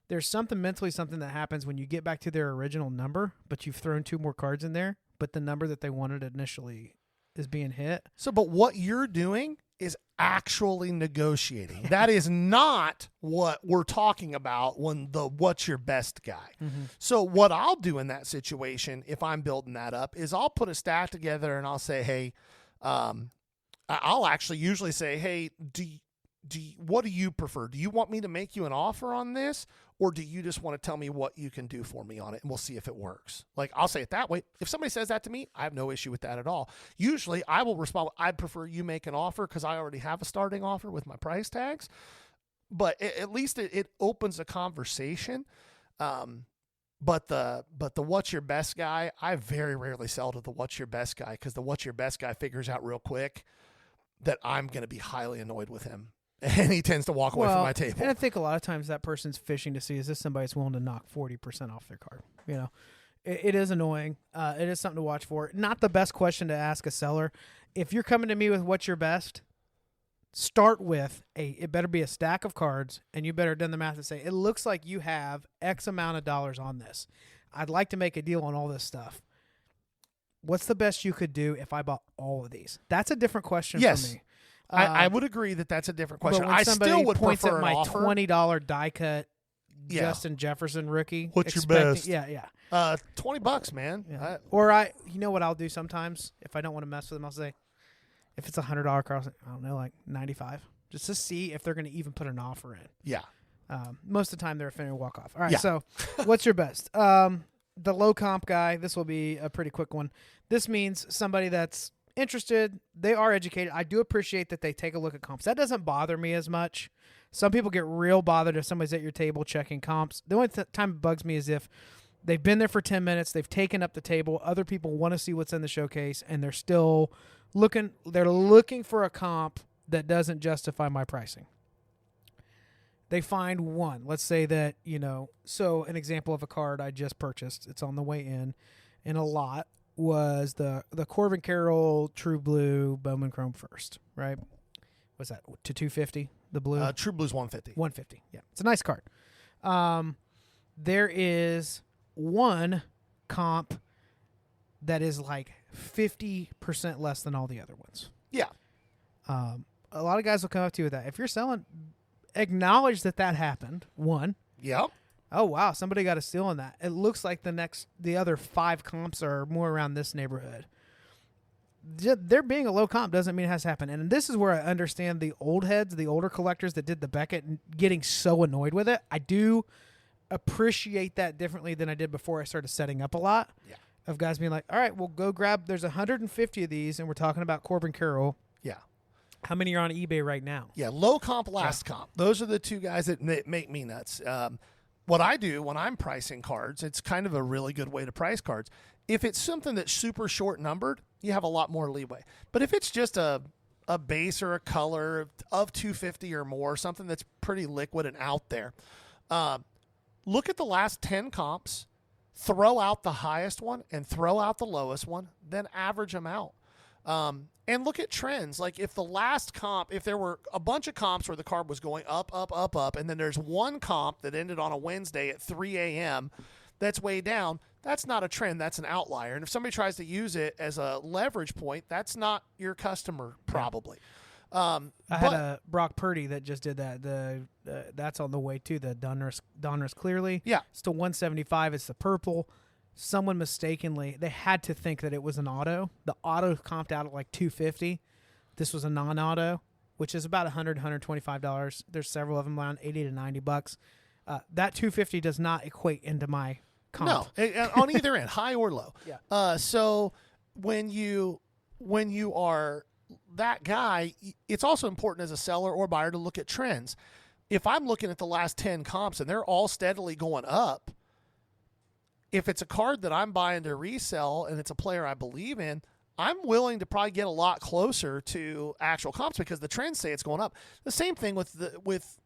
Speaker 2: There's something that happens when you get back to their original number, but you've thrown 2 more cards in there, but the number that they wanted initially is being hit.
Speaker 3: So, but what you're doing is actually negotiating. That is not what we're talking about when what's your best guy.
Speaker 2: Mm-hmm.
Speaker 3: So what I'll do in that situation, if I'm building that up, is I'll put a stack together and I'll say, hey, I'll actually usually say, hey, what do you prefer? Do you want me to make you an offer on this? Or do you just want to tell me what you can do for me on it, and we'll see if it works? Like, I'll say it that way. If somebody says that to me, I have no issue with that at all. Usually, I will respond, I'd prefer you make an offer because I already have a starting offer with my price tags. But at least it opens a conversation. But the what's your best guy, I very rarely sell to the what's your best guy because the what's your best guy figures out real quick that I'm going to be highly annoyed with him. And he tends to walk away from my table.
Speaker 2: And I think a lot of times that person's fishing to see, is this somebody that's willing to knock 40% off their card? You know, it is annoying. It is something to watch for. Not the best question to ask a seller. If you're coming to me with what's your best, start with it better be a stack of cards, and you better done the math and say, it looks like you have X amount of dollars on this. I'd like to make a deal on all this stuff. What's the best you could do if I bought all of these? That's a different question for me.
Speaker 3: I would agree that that's a different question.
Speaker 2: But when
Speaker 3: I
Speaker 2: somebody
Speaker 3: still would
Speaker 2: points
Speaker 3: prefer
Speaker 2: at my
Speaker 3: an offer.
Speaker 2: $20 die cut Justin Jefferson rookie.
Speaker 3: What's your best?
Speaker 2: Yeah.
Speaker 3: $20, man.
Speaker 2: Yeah. You know what I'll do sometimes if I don't want to mess with them, I'll say, if it's $100 car, I don't know, like 95, just to see if they're going to even put an offer in.
Speaker 3: Yeah.
Speaker 2: Most of the time they're finna walk off. All right.
Speaker 3: Yeah.
Speaker 2: So what's your best? The low comp guy. This will be a pretty quick one. This means somebody that's interested. They are educated. I do appreciate that they take a look at comps. That doesn't bother me as much. Some people get real bothered if somebody's at your table checking comps. The only time it bugs me is if they've been there for 10 minutes, they've taken up the table, other people want to see what's in the showcase, and they're still looking for a comp that doesn't justify my pricing. They find one. Let's say that, so an example of a card I just purchased, it's on the way in a lot, was the Corbin Carroll True Blue Bowman Chrome First, right? What's that, to 250, the blue?
Speaker 3: True Blue's 150.
Speaker 2: 150, yeah. It's a nice card. There is one comp that is like 50% less than all the other ones.
Speaker 3: Yeah.
Speaker 2: A lot of guys will come up to you with that. If you're selling, acknowledge that happened, one.
Speaker 3: Yep.
Speaker 2: Oh, wow, somebody got a steal on that. It looks like the other 5 comps are more around this neighborhood. There being a low comp doesn't mean it has to happen. And this is where I understand the old heads, the older collectors that did the Beckett, getting so annoyed with it. I do appreciate that differently than I did before I started setting up a lot.
Speaker 3: Yeah.
Speaker 2: Of guys being like, all right, we'll go grab, there's 150 of these, and we're talking about Corbin Carroll.
Speaker 3: Yeah.
Speaker 2: How many are on eBay right now?
Speaker 3: Yeah, low comp, last comp. Those are the two guys that make me nuts. What I do when I'm pricing cards, it's kind of a really good way to price cards. If it's something that's super short numbered, you have a lot more leeway. But if it's just a base or a color of 250 or more, something that's pretty liquid and out there, look at the last 10 comps throw out the highest one and throw out the lowest one, then average them out. And look at trends. Like if the last comp, if there were a bunch of comps where the carb was going up, up, up, up, and then there's one comp that ended on a Wednesday at 3 a.m. that's way down, that's not a trend. That's an outlier. And if somebody tries to use it as a leverage point, that's not your customer probably.
Speaker 2: I had a Brock Purdy that just did that. That's on the way too. The Donruss Clearly.
Speaker 3: Yeah.
Speaker 2: It's to 175. It's the purple. Someone mistakenly, they had to think that it was an auto. The auto comped out at like $250. This was a non-auto, which is about $100, $125. There's several of them around $80 to $90. That $250 does not equate into my comp.
Speaker 3: No, on either end, high or low.
Speaker 2: Yeah.
Speaker 3: So when you are that guy, it's also important as a seller or buyer to look at trends. If I'm looking at the last 10 comps and they're all steadily going up, if it's a card that I'm buying to resell and it's a player I believe in, I'm willing to probably get a lot closer to actual comps because the trends say it's going up. The same thing with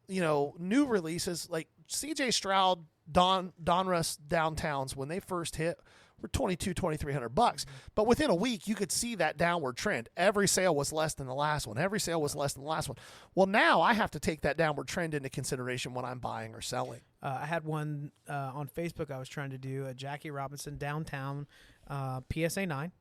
Speaker 3: new releases like CJ Stroud, Donruss Downtowns when they first hit were $2,200-$2,300. But within a week, you could see that downward trend. Every sale was less than the last one. Every sale was less than the last one. Well, now I have to take that downward trend into consideration when I'm buying or selling.
Speaker 2: I had one on Facebook I was trying to do, a Jackie Robinson Downtown PSA 9.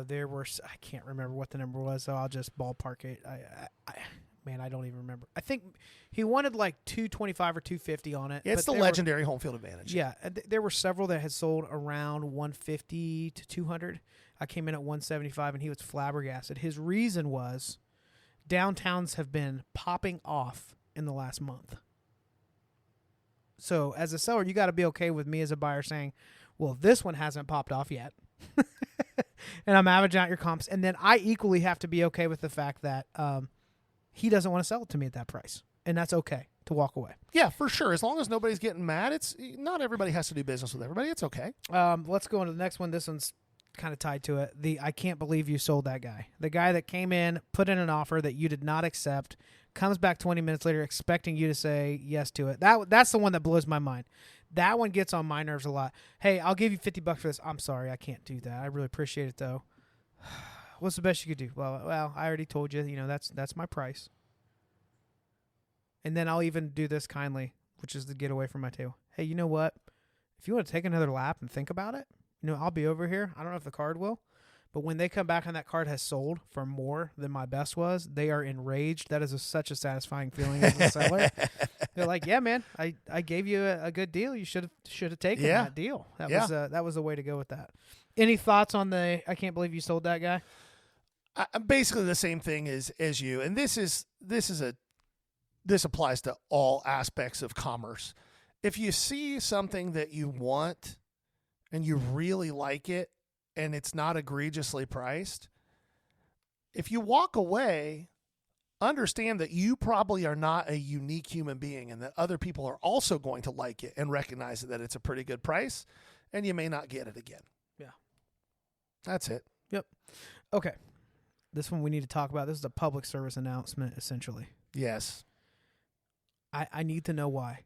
Speaker 2: There were, I can't remember what the number was, so I'll just ballpark it. I don't even remember. I think he wanted like $225 or $250 on it.
Speaker 3: It's the legendary home field advantage.
Speaker 2: Yeah, there were several that had sold around $150 to $200. I came in at $175, and he was flabbergasted. His reason was downtowns have been popping off in the last month. So as a seller, you got to be okay with me as a buyer saying, well, this one hasn't popped off yet. And I'm averaging out your comps. And then I equally have to be okay with the fact that he doesn't want to sell it to me at that price. And that's okay to walk away.
Speaker 3: Yeah, for sure. As long as nobody's getting mad, it's not everybody has to do business with everybody. It's okay.
Speaker 2: Let's go into the next one. This one's kind of tied to it. I can't believe you sold that guy. The guy that came in, put in an offer that you did not accept, comes back 20 minutes later expecting you to say yes to it. That's the one that blows my mind. That one gets on my nerves a lot. Hey, I'll give you $50 for this. I'm sorry, I can't do that. I really appreciate it though. What's the best you could do? Well, I already told you, that's my price. And then I'll even do this kindly, which is to get away from my table. Hey, you know what? If you want to take another lap and think about it, I'll be over here. I don't know if the card will, but when they come back and that card has sold for more than my best was, they are enraged. That is such a satisfying feeling as a seller. They're like, yeah, man, I gave you a good deal. You should have taken that deal. That was the way to go with that. Any thoughts on I can't believe you sold that guy?
Speaker 3: I'm basically the same thing as you. And this applies to all aspects of commerce. If you see something that you want and you really like it and it's not egregiously priced, if you walk away, understand that you probably are not a unique human being and that other people are also going to like it and recognize that it's a pretty good price and you may not get it again.
Speaker 2: Yeah.
Speaker 3: That's it.
Speaker 2: Yep. Okay. This one we need to talk about. This is a public service announcement, essentially.
Speaker 3: Yes.
Speaker 2: I need to know why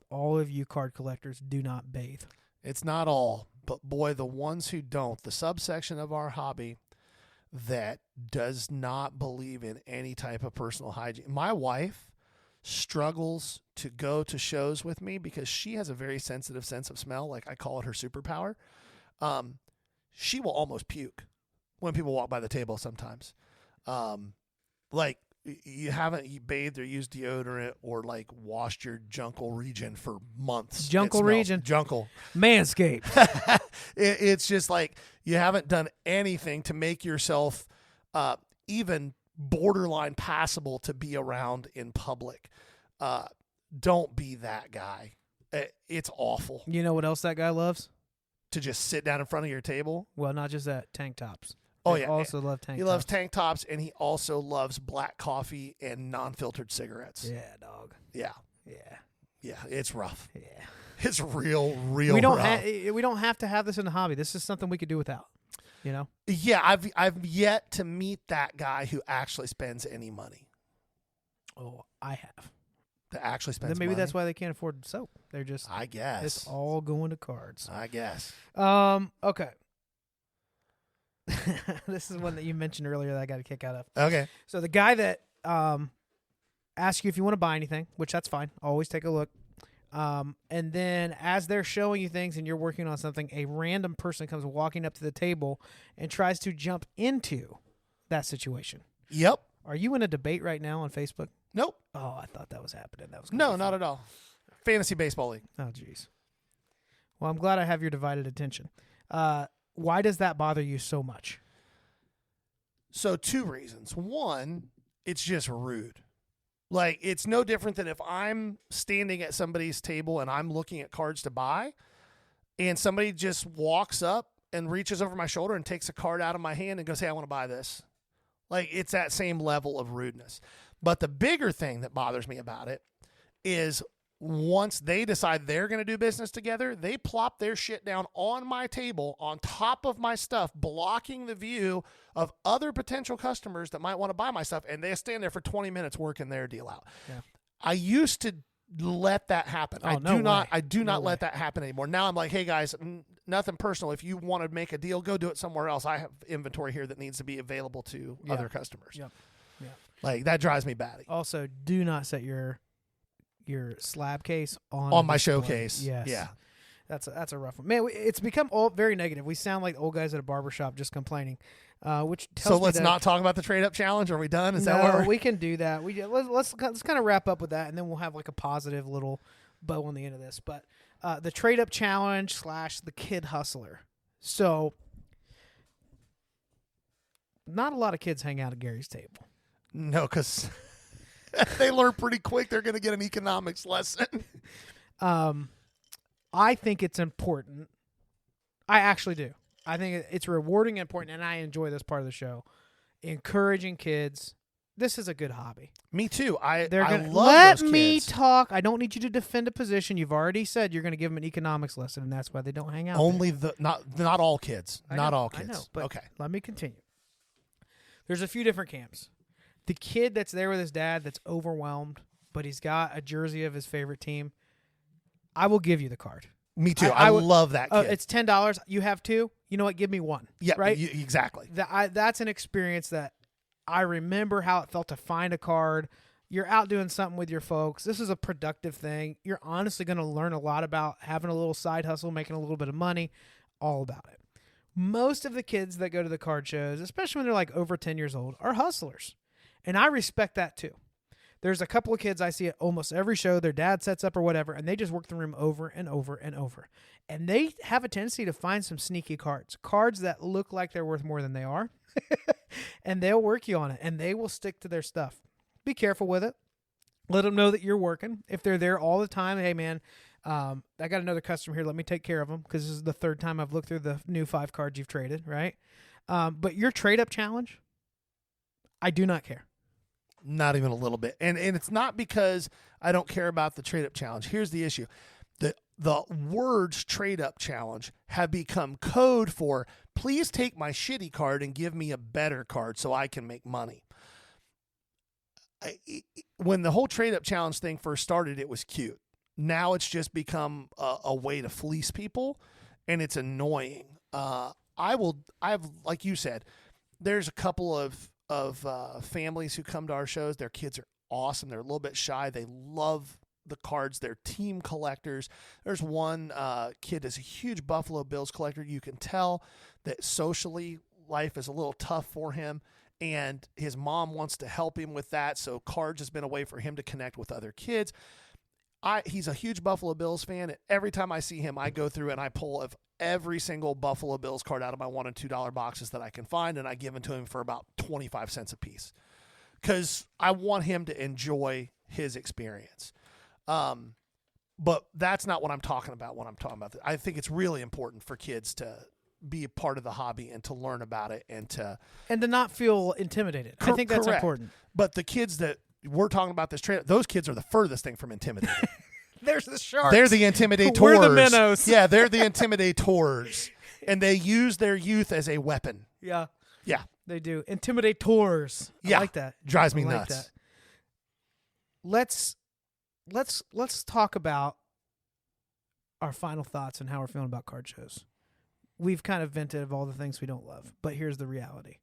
Speaker 2: all of you card collectors do not bathe.
Speaker 3: It's not all, but boy, the ones who don't, the subsection of our hobby that does not believe in any type of personal hygiene. My wife struggles to go to shows with me because she has a very sensitive sense of smell. Like I call it her superpower. She will almost puke when people walk by the table sometimes. Like you haven't bathed or used deodorant or like washed your jungle region for months.
Speaker 2: Jungle region.
Speaker 3: Jungle.
Speaker 2: Manscaped.
Speaker 3: It's just like you haven't done anything to make yourself even borderline passable to be around in public. Don't be that guy. It's awful.
Speaker 2: You know what else that guy loves?
Speaker 3: To just sit down in front of your table.
Speaker 2: Well, not just that, tank tops.
Speaker 3: Oh,
Speaker 2: They
Speaker 3: yeah.
Speaker 2: also love tank tops.
Speaker 3: He loves tank tops, and he also loves black coffee and non-filtered cigarettes.
Speaker 2: Yeah, dog.
Speaker 3: Yeah.
Speaker 2: Yeah.
Speaker 3: Yeah, it's rough.
Speaker 2: Yeah.
Speaker 3: It's real
Speaker 2: We don't
Speaker 3: rough.
Speaker 2: we don't have to have this in the hobby. This is something we could do without.
Speaker 3: Yeah, I've yet to meet that guy who actually spends any money.
Speaker 2: Oh, I have.
Speaker 3: that actually spends
Speaker 2: Then maybe
Speaker 3: money.
Speaker 2: that's why they can't afford soap. They're just
Speaker 3: I guess.
Speaker 2: it's all going to cards.
Speaker 3: I guess.
Speaker 2: Okay. This is one that you mentioned earlier that I got a kick out of.
Speaker 3: Okay.
Speaker 2: So the guy that asks you if you want to buy anything, which that's fine. Always take a look. And then as they're showing you things and you're working on something, a random person comes walking up to the table and tries to jump into that situation.
Speaker 3: Yep.
Speaker 2: Are you in a debate right now on Facebook?
Speaker 3: Nope.
Speaker 2: Oh, I thought that was happening. That was
Speaker 3: No, not at all. Fantasy baseball league.
Speaker 2: Oh, jeez. Well, I'm glad I have your divided attention. Why does that bother you so much?
Speaker 3: So 2 reasons. One, it's just rude. Like, it's no different than if I'm standing at somebody's table and I'm looking at cards to buy and somebody just walks up and reaches over my shoulder and takes a card out of my hand and goes, hey, I want to buy this. Like, it's that same level of rudeness. But the bigger thing that bothers me about it is once they decide they're going to do business together, they plop their shit down on my table on top of my stuff, blocking the view of other potential customers that might want to buy my stuff, and they stand there for 20 minutes working their deal out.
Speaker 2: Yeah.
Speaker 3: I used to let that happen.
Speaker 2: Oh,
Speaker 3: I do not
Speaker 2: way.
Speaker 3: let that happen anymore. Now I'm like, hey guys, nothing personal. If you want to make a deal, go do it somewhere else. I have inventory here that needs to be available to other customers.
Speaker 2: Yep. Yeah.
Speaker 3: Like, that drives me batty.
Speaker 2: Also, do not set your slab case on
Speaker 3: On my
Speaker 2: display.
Speaker 3: showcase.
Speaker 2: Yes.
Speaker 3: Yeah.
Speaker 2: That's a rough one. Man, it's become all very negative. We sound like old guys at a barbershop just complaining, which tells
Speaker 3: So
Speaker 2: me
Speaker 3: let's
Speaker 2: that,
Speaker 3: not talk about the trade up challenge. Are we done? Is that
Speaker 2: no,
Speaker 3: where we're...
Speaker 2: we can do that. Let's kind of wrap up with that, and then we'll have like a positive little bow on the end of this. But the trade up challenge / the kid hustler. So not a lot of kids hang out at Gary's table.
Speaker 3: No, because they learn pretty quick they're going to get an economics lesson.
Speaker 2: I think it's important. I actually do. I think it's rewarding and important, and I enjoy this part of the show. Encouraging kids. This is a good hobby.
Speaker 3: Me too. I love
Speaker 2: let
Speaker 3: those
Speaker 2: me
Speaker 3: kids.
Speaker 2: talk. I don't need you to defend a position. You've already said you're going to give them an economics lesson, and that's why they don't hang out.
Speaker 3: Only not all kids.
Speaker 2: I
Speaker 3: Not
Speaker 2: know,
Speaker 3: all
Speaker 2: I
Speaker 3: kids.
Speaker 2: know, but
Speaker 3: okay.
Speaker 2: let me continue. There's a few different camps. The kid that's there with his dad that's overwhelmed, but he's got a jersey of his favorite team. I will give you the card.
Speaker 3: Me too.
Speaker 2: I
Speaker 3: I
Speaker 2: would-
Speaker 3: love that kid.
Speaker 2: It's $10. You have 2. You know what? Give me 1.
Speaker 3: yeah,
Speaker 2: right.
Speaker 3: Exactly.
Speaker 2: That's an experience that I remember how it felt to find a card. You're out doing something with your folks. This is a productive thing. You're honestly going to learn a lot about having a little side hustle, making a little bit of money, all about it. Most of the kids that go to the card shows, especially when they're like over 10 years old, are hustlers. And I respect that too. There's a couple of kids I see at almost every show. Their dad sets up or whatever, and they just work the room over and over and over. And they have a tendency to find some sneaky cards that look like they're worth more than they are. And they'll work you on it, and they will stick to their stuff. Be careful with it. Let them know that you're working. If they're there all the time, hey, man, I got another customer here. Let me take care of them because this is the 3rd time I've looked through the new 5 cards you've traded, right? But your trade-up challenge, I do not care.
Speaker 3: Not even a little bit. And it's not because I don't care about the trade up challenge. Here's the issue. The words trade up challenge have become code for please take my shitty card and give me a better card so I can make money. When the whole trade up challenge thing first started, it was cute. Now it's just become a way to fleece people, and it's annoying. I've like you said, there's a couple of families who come to our shows. Their kids are awesome. They're a little bit shy. They love the cards. They're team collectors. There's one kid that's a huge Buffalo Bills collector. You can tell that socially life is a little tough for him, and his mom wants to help him with that. So cards has been a way for him to connect with other kids. He's a huge Buffalo Bills fan. And every time I see him, I go through and I pull of every single Buffalo Bills card out of my $1 and $2 boxes that I can find, and I give them to him for about 25 cents a piece because I want him to enjoy his experience. But that's not what I'm talking about when I'm talking about that. I think it's really important for kids to be a part of the hobby and to learn about it and to
Speaker 2: not feel intimidated. I think that's
Speaker 3: correct.
Speaker 2: important.
Speaker 3: But the kids that we're talking about this trade, those kids are the furthest thing from intimidated.
Speaker 2: There's the sharks.
Speaker 3: They're the intimidators.
Speaker 2: We're the minnows.
Speaker 3: Yeah, they're the intimidators. And they use their youth as a weapon.
Speaker 2: Yeah,
Speaker 3: Yeah.
Speaker 2: they do. Intimidators. I
Speaker 3: Yeah.
Speaker 2: like that.
Speaker 3: Drives me
Speaker 2: I like
Speaker 3: nuts.
Speaker 2: that. Let's let's talk about our final thoughts and how we're feeling about card shows. We've kind of vented of all the things we don't love, but here's the reality.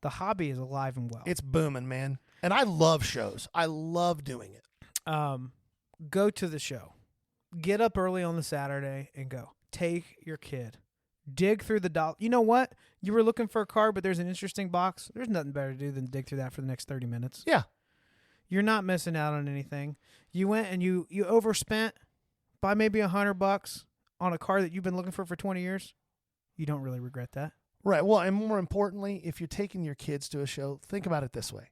Speaker 2: The hobby is alive and well.
Speaker 3: It's booming, man. And I love shows. I love doing it.
Speaker 2: Go to the show. Get up early on the Saturday and go. Take your kid. Dig through the dollar. You know what? You were looking for a card, but there's an interesting box. There's nothing better to do than dig through that for the next 30 minutes.
Speaker 3: Yeah.
Speaker 2: You're not missing out on anything. You went and you overspent by maybe $100 on a card that you've been looking for 20 years. You don't really regret that.
Speaker 3: Right. Well, and more importantly, if you're taking your kids to a show, think about it this way.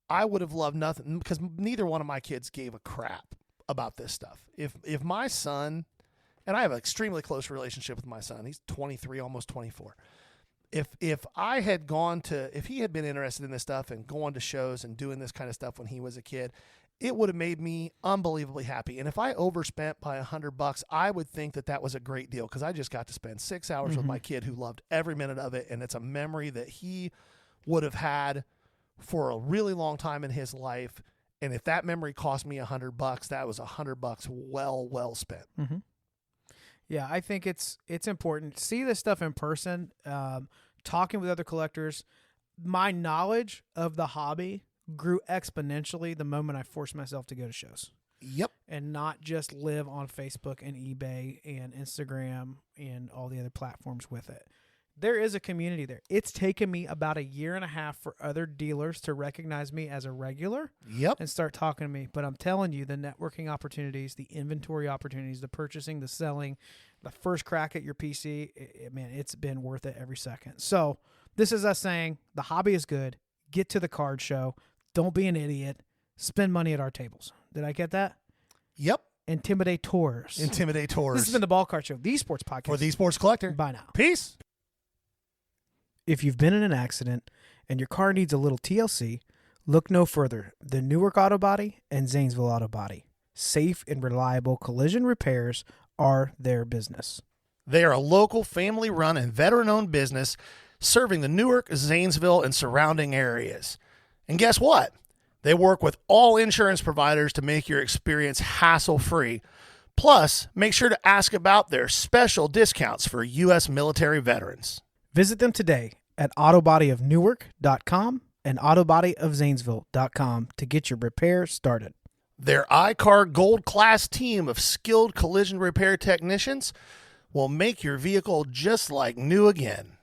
Speaker 3: I would have loved nothing because neither one of my kids gave a crap about this stuff. If my son, and I have an extremely close relationship with my son. He's 23, almost 24. If he had been interested in this stuff and going to shows and doing this kind of stuff when he was a kid, it would have made me unbelievably happy. And if I overspent by $100, I would think that was a great deal because I just got to spend 6 hours with my kid who loved every minute of it. And it's a memory that he would have had for a really long time in his life. And if that memory cost me $100, that was $100 well spent.
Speaker 2: Mm-hmm. Yeah, I think it's important. See this stuff in person, talking with other collectors. My knowledge of the hobby grew exponentially the moment I forced myself to go to shows.
Speaker 3: Yep.
Speaker 2: And not just live on Facebook and eBay and Instagram and all the other platforms with it. There is a community there. It's taken me about 1.5 years for other dealers to recognize me as a regular.
Speaker 3: Yep.
Speaker 2: And start talking to me. But I'm telling you, the networking opportunities, the inventory opportunities, the purchasing, the selling, the first crack at your PC, man, it's been worth it every second. So this is us saying the hobby is good. Get to the card show. Don't be an idiot. Spend money at our tables. Did I get that?
Speaker 3: Yep.
Speaker 2: Intimidators. This has been the Ball Card Show, the sports podcast.
Speaker 3: For the Sports Collector.
Speaker 2: Bye now.
Speaker 3: Peace.
Speaker 2: If you've been in an accident and your car needs a little TLC, look no further than Newark Auto Body and Zanesville Auto Body. Safe and reliable collision repairs are their business.
Speaker 3: They are a local, family-run, and veteran-owned business serving the Newark, Zanesville, and surrounding areas. And guess what? They work with all insurance providers to make your experience hassle-free. Plus, make sure to ask about their special discounts for U.S. military veterans.
Speaker 2: Visit them today at autobodyofnewark.com and autobodyofzanesville.com to get your repair started.
Speaker 3: Their iCar Gold Class team of skilled collision repair technicians will make your vehicle just like new again.